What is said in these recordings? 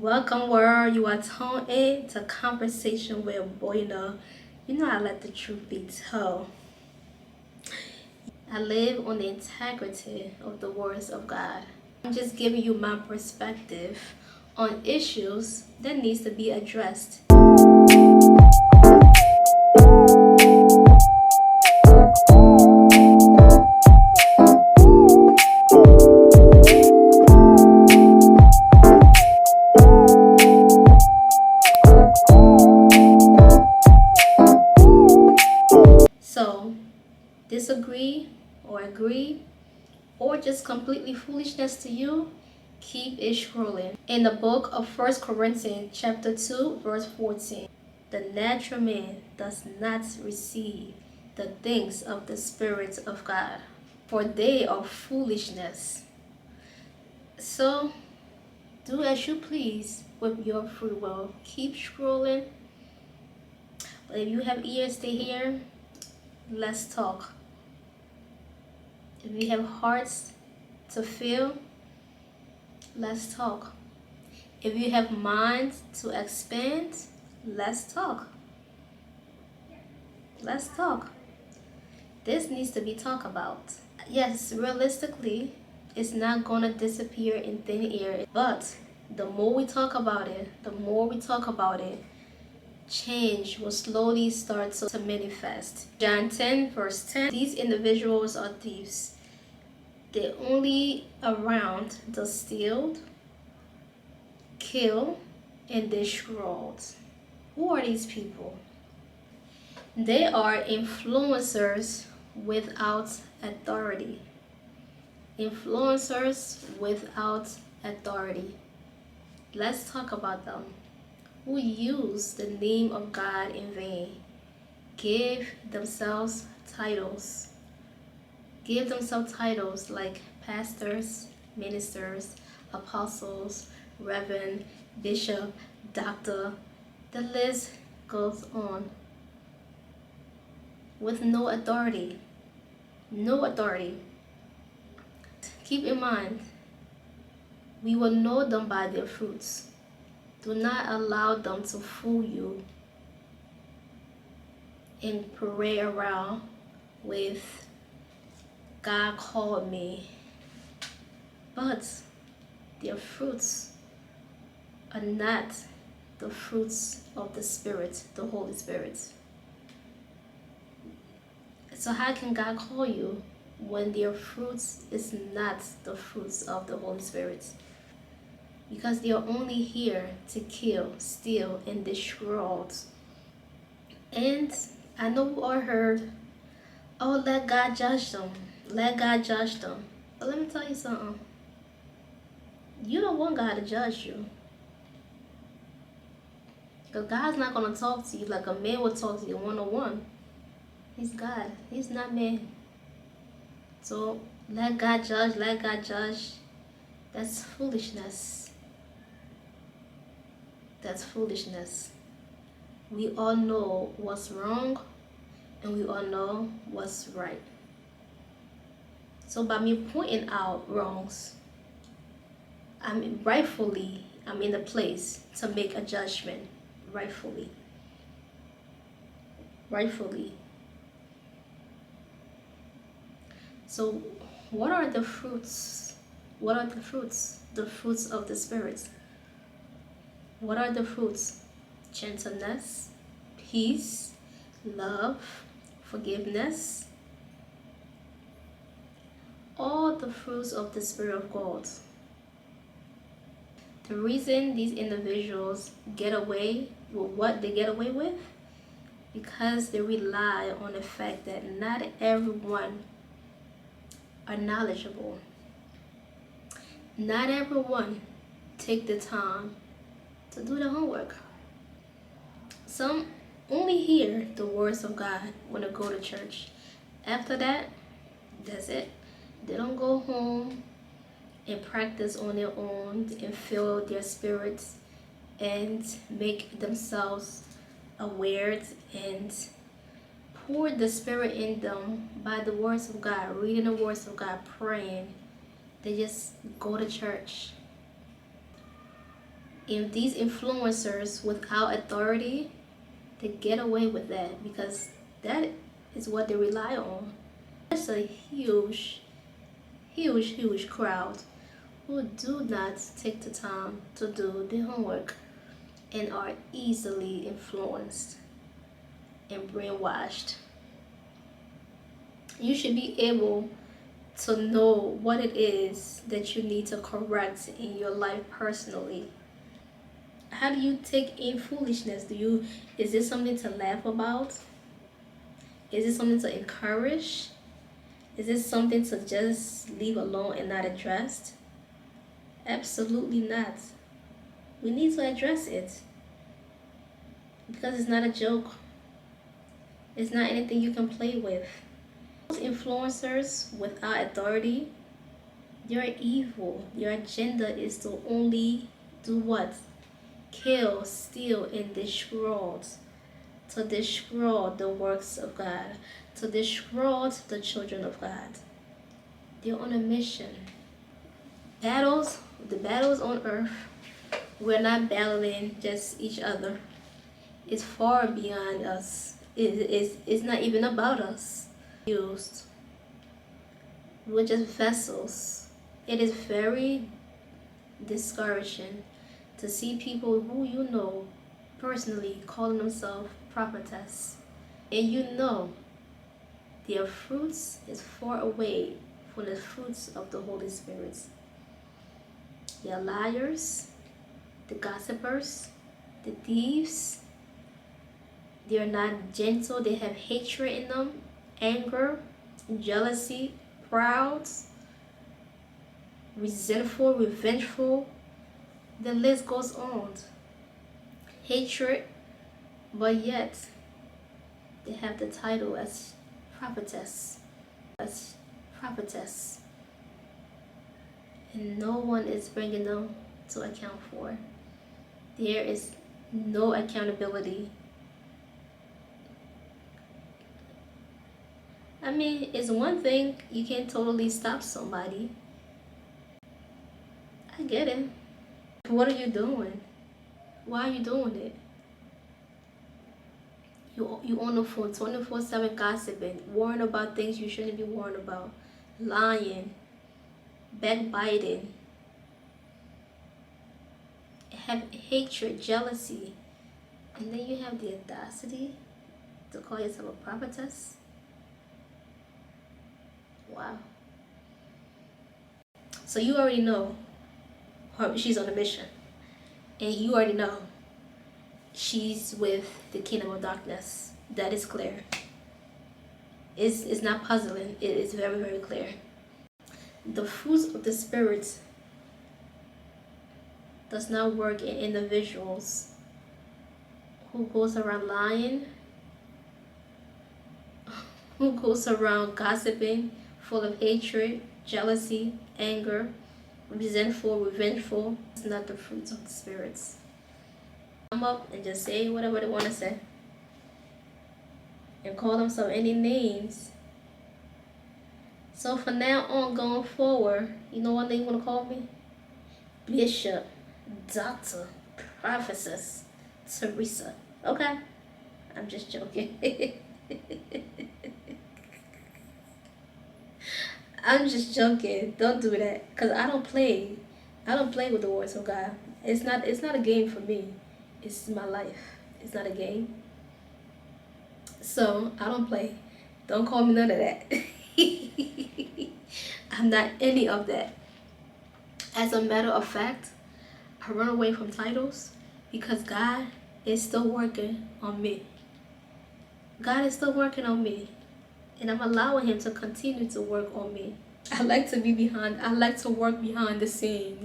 Welcome, world. You are tuned in to Conversation with Boyna. You know I let the truth be told. I live on the integrity of the words of God. I'm just giving you my perspective on issues that needs to be addressed. So, disagree or agree or just completely foolishness to you, keep it scrolling. In the book of 1 Corinthians chapter 2 verse 14, the natural man does not receive the things of the Spirit of God, for they are foolishness. So do as you please with your free will. Keep scrolling. But if you have ears to hear, let's talk. If you have hearts to feel, let's talk. If you have minds to expand, let's talk. Let's talk. This needs to be talked about. Yes, realistically, it's not gonna disappear in thin air, but the more we talk about it, change will slowly start to manifest. John 10 verse 10, these individuals are thieves. They're only around to steal, kill, and destroy. Who are these people? They are influencers without authority. Influencers without authority. Let's talk about them. Who use the name of God in vain. Give themselves titles. Give themselves titles like pastors, ministers, apostles, reverend, bishop, doctor. The list goes on. With no authority. No authority. Keep in mind, we will know them by their fruits. Do not allow them to fool you and parade around with God called me. But their fruits are not the fruits of the Spirit, the Holy Spirit. So how can God call you when their fruits is not the fruits of the Holy Spirit? Because they are only here to kill, steal, and destroy. And I know I heard, oh, let God judge them. Let God judge them. But let me tell you something. You don't want God to judge you. Because God's not going to talk to you like a man would talk to you one-on-one. He's God. He's not man. So let God judge. Let God judge. That's foolishness. That's foolishness. We all know what's wrong and we all know what's right. So by me pointing out wrongs, I'm in the place to make a judgment. Rightfully. So what are the fruits? What are the fruits? The fruits of the Spirit. What are the fruits? Gentleness, peace, love, forgiveness. All the fruits of the Spirit of God. The reason these individuals get away with what they get away with, because they rely on the fact that not everyone are knowledgeable. Not everyone take the time to do the homework. Some only hear the words of God when they go to church. After that, that's it. They don't go home and practice on their own and fill their spirits and make themselves aware and pour the Spirit in them by the words of God, reading the words of God, praying. They just go to church. And these influencers without authority, they get away with that because that is what they rely on. There's a huge crowd who do not take the time to do their homework and are easily influenced and brainwashed. You should be able to know what it is that you need to correct in your life personally. How do you take in foolishness? Is this something to laugh about? Is it something to encourage? Is this something to just leave alone and not addressed? Absolutely not. We need to address it because it's not a joke. It's not anything you can play with. Those influencers without authority, they're evil. Their agenda is to only do what? Kill, steal, and destroy. To destroy the works of God. To destroy the children of God. They're on a mission. The battles on earth, we're not battling just each other. It's far beyond us. It's not even about us. Used. We're just vessels. It is very discouraging to see people who you know personally calling themselves prophetess, and you know their fruits is far away from the fruits of the Holy Spirit. They are liars, the gossipers, the thieves. They are not gentle. They have hatred in them, anger, jealousy, proud, resentful, revengeful. The list goes on. Hatred, but yet they have the title as prophetess. And no one is bringing them to account for. There is no accountability. I mean, it's one thing you can't totally stop somebody. I get it. What are you doing? Why are you doing it? You on the phone 24/7 gossiping, worrying about things you shouldn't be worrying about, lying, backbiting, have hatred, jealousy, and then you have the audacity to call yourself a prophetess? Wow. So you already know she's on a mission, and you already know she's with the kingdom of darkness. That is clear. It's not puzzling. It is very, very clear. The fruits of the Spirit does not work in individuals who goes around lying, who goes around gossiping, full of hatred, jealousy, anger, resentful, revengeful. It's not the fruits of the spirits. Come up and just say whatever they want to say and call themselves any names. So from now on, going forward, you know what they want to call me? Bishop, Doctor, Prophetess, Teresa. Okay? I'm just joking. I'm just joking. Don't do that. Because I don't play. I don't play with the words of God. It's not a game for me. It's my life. It's not a game. So I don't play. Don't call me none of that. I'm not any of that. As a matter of fact, I run away from titles because God is still working on me. God is still working on me. And I'm allowing him to continue to work on me. I like to work behind the scene,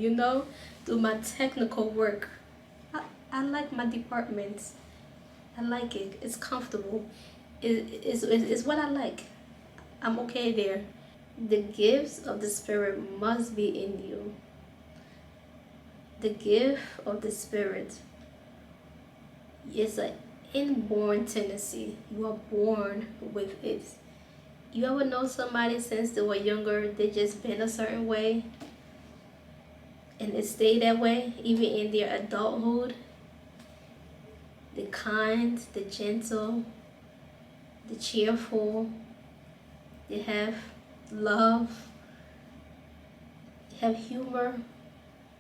do my technical work. I like my department. I like it. It's comfortable. It's what I like. I'm okay there. The gifts of the Spirit must be in you. The gift of the Spirit is an inborn tendency. You are born with it. You ever know somebody since they were younger, they just been a certain way? and it stay that way even in their adulthood. The kind, the gentle, the cheerful, they have love, they have humor,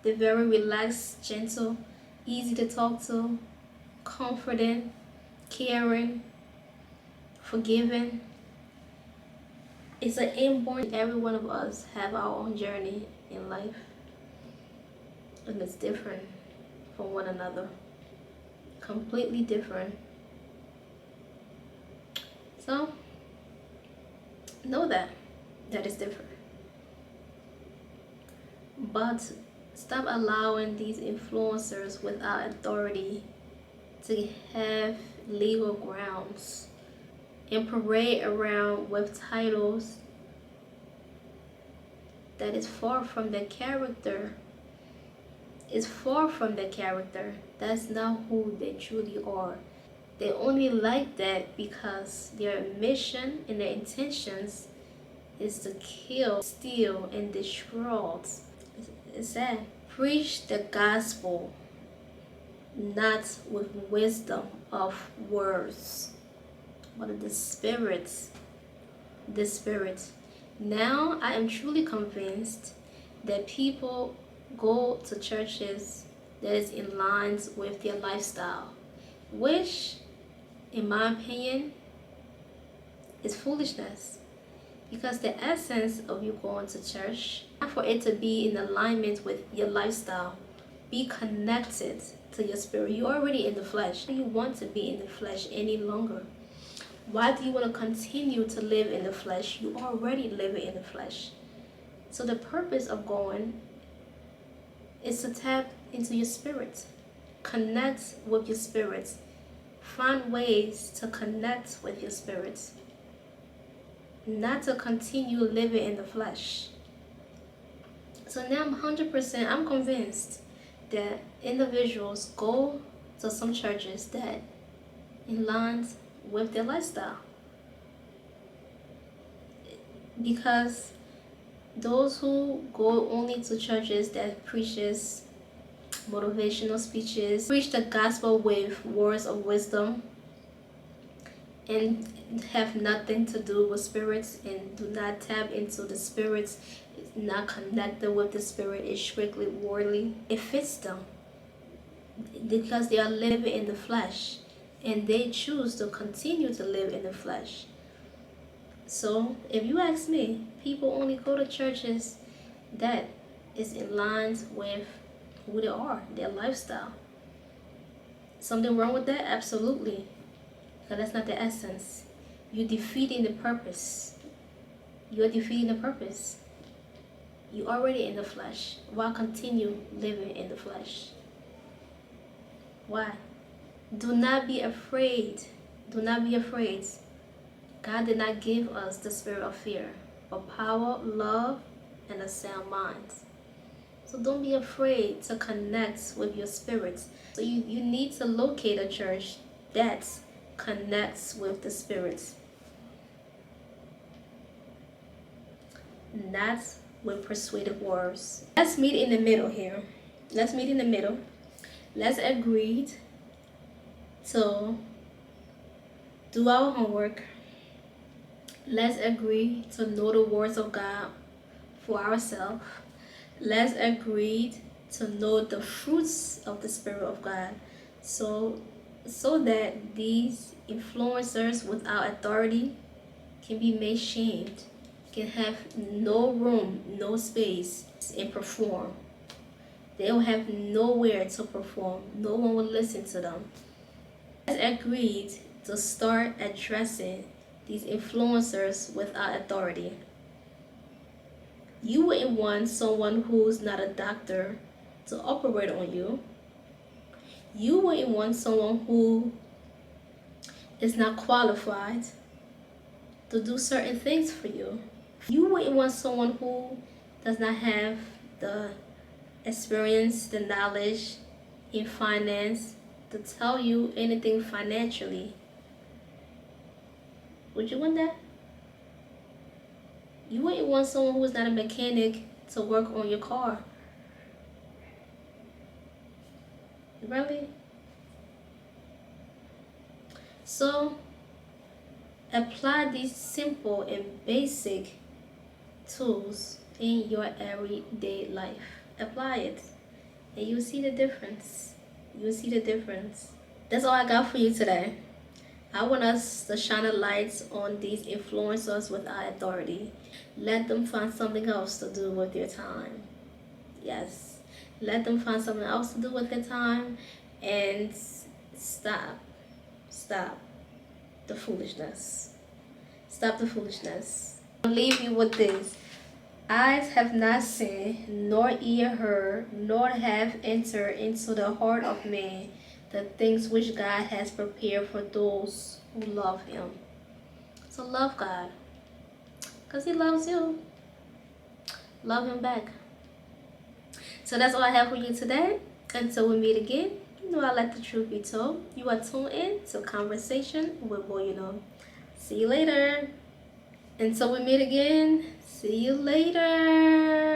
they're very relaxed, gentle, easy to talk to, confident, caring, forgiving. It's an inborn. Every one of us have our own journey in life, and it's different from one another, completely different. So know that is different, but stop allowing these influencers without authority to have legal grounds and parade around with titles that is far from their character. Is far from their character. That's not who they truly are. They only like that because their mission and their intentions is to kill, steal, and destroy. It's sad. Preach the gospel, not with wisdom of words, but the spirit. The spirit. Now I am truly convinced that people go to churches that is in lines with their lifestyle, which in my opinion is foolishness, because the essence of you going to church for it to be in alignment with your lifestyle, be connected to your spirit. You're already in the flesh. You want to be in the flesh any longer. Why do you want to continue to live in the flesh? You already live in the flesh. So the purpose of going is to tap into your spirit, connect with your spirit, find ways to connect with your spirit, not to continue living in the flesh. So now I'm convinced that individuals go to some churches that in lines with their lifestyle, because those who go only to churches that preaches motivational speeches, preach the gospel with words of wisdom, and have nothing to do with spirits and do not tap into the spirits, it's not connected with the spirit, is strictly worldly, it fits them because they are living in the flesh and they choose to continue to live in the flesh. So if you ask me, people only go to churches that is in lines with who they are, their lifestyle. Something wrong with that? Absolutely. Because that's not the essence. You're defeating the purpose. You're defeating the purpose. You're already in the flesh. Why continue living in the flesh? Why? Do not be afraid. Do not be afraid. God did not give us the spirit of fear, but power, love, and a sound mind. So don't be afraid to connect with your spirits. So you need to locate a church that connects with the spirits, not with persuasive words. Let's meet in the middle here. Let's meet in the middle. Let's agree to do our homework. Let's agree to know the words of God for ourselves. Let's agree to know the fruits of the Spirit of God, so that these influencers without authority can be made shamed, can have no room, no space, and perform. They'll have nowhere to perform. No one will listen to them. Let's agree to start addressing these influencers without authority. You wouldn't want someone who's not a doctor to operate on you. You wouldn't want someone who is not qualified to do certain things for you. You wouldn't want someone who does not have the experience, the knowledge in finance to tell you anything financially. Would you want that? You wouldn't want someone who is not a mechanic to work on your car. Really? So apply these simple and basic tools in your everyday life. Apply it and you'll see the difference. You'll see the difference. That's all I got for you today. I want us to shine a light on these influencers with our authority. Let them find something else to do with their time. Yes. Let them find something else to do with their time and stop. Stop the foolishness. Stop the foolishness. I'll leave you with this. Eyes have not seen, nor ear heard, nor have entered into the heart of man the things which God has prepared for those who love Him. So love God, because He loves you. Love Him back. So that's all I have for you today. Until we meet again, you know I let the truth be told. You are tuned in to Conversation with Boy You Know. See you later. Until we meet again, see you later.